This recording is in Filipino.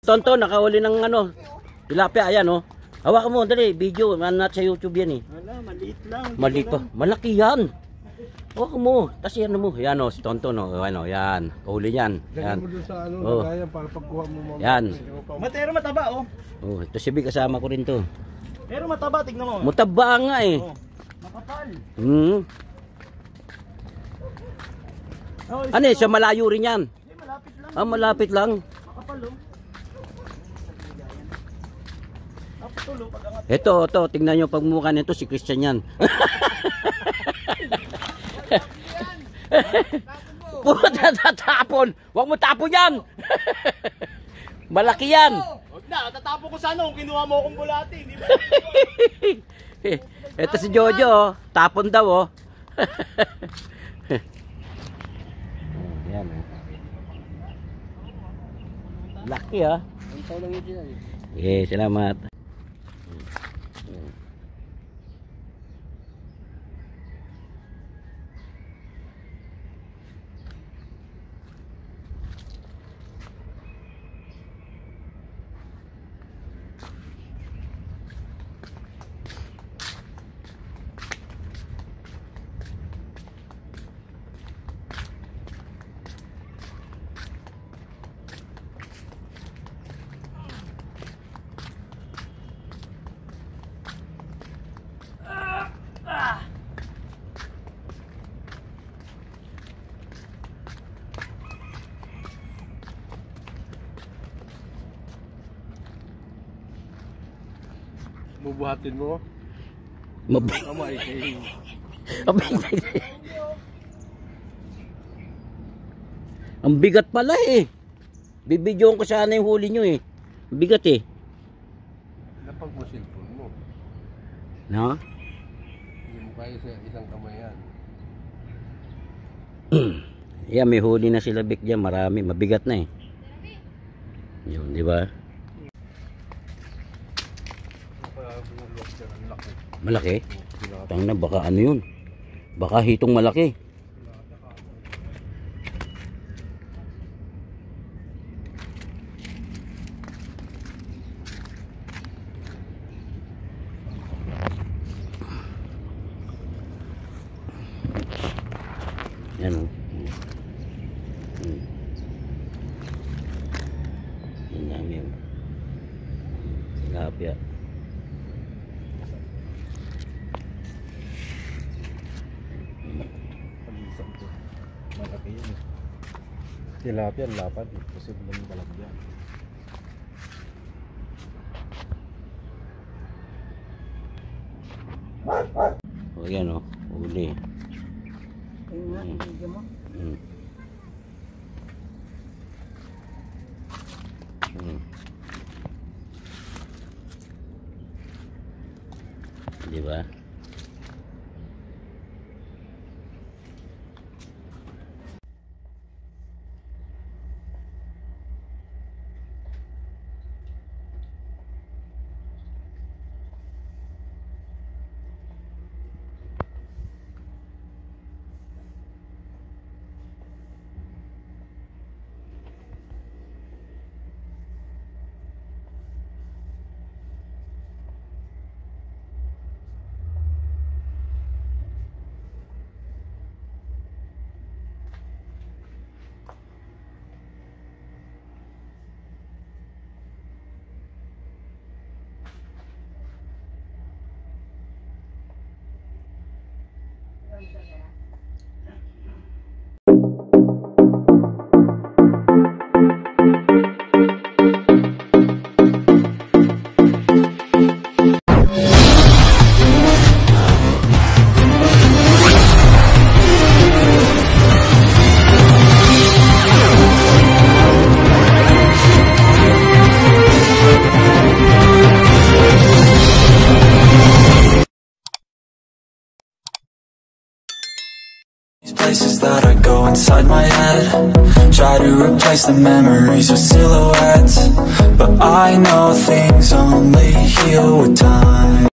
Tonto, nakahuli ng ano, tilapia, ayan oh. Hawakan mo, dali, video, nat sa YouTube yan eh. Wala, maliit lang. Maliit pa, malaki yan. Hawakan mo, tas yan mo, yan oh, si Tonto no, ano, yan, kahuli yan. Yan. Mo dun sa ano, Oh. lagayan para pagkuha mo mamaya. Yan. Pero mataba oh. Oh, ito si Big, kasama ko rin to. Pero mataba, tignan mo. Mutaba nga eh. Oh, makapal. Oh, Ano eh, sa malayo rin yan. malapit lang. Ah, malapit lang. Makapal oh. Napatulo pag angat. Ito, tingnan nyo pagmukha nito, si Christian yan. Puta, tatapon. Huwag mo tapon yan. Malaki yan. Huwag na, tatapo ko sana kung kinuha mo akong bulati. Di ba? Ito si Jojo, oh. Tapon daw oh. Yan oh. Laki ah. Salamat. Bubuhatin mo. Mabay. Kamay kayo. Ang bigat pala eh. Bibidyoon ko sana yung huli nyo eh. Bigat eh. Napag mo cellphone mo. No? Hindi mo kaya sa isang kamay yan. Yeah, may huli na sila Bik dyan. Marami. Mabigat na eh. Yun, di ba? Malaki? Tangina, baka ano yun? Baka hitong malaki. Yan o. Yan dami yun. Tilapia. Malaki yun. Tilapia, lapad. Posible naman talagyan. O yan o. Uli. Ayun nga, video mo. Di ba? places that I go inside my head. Try to replace the memories with silly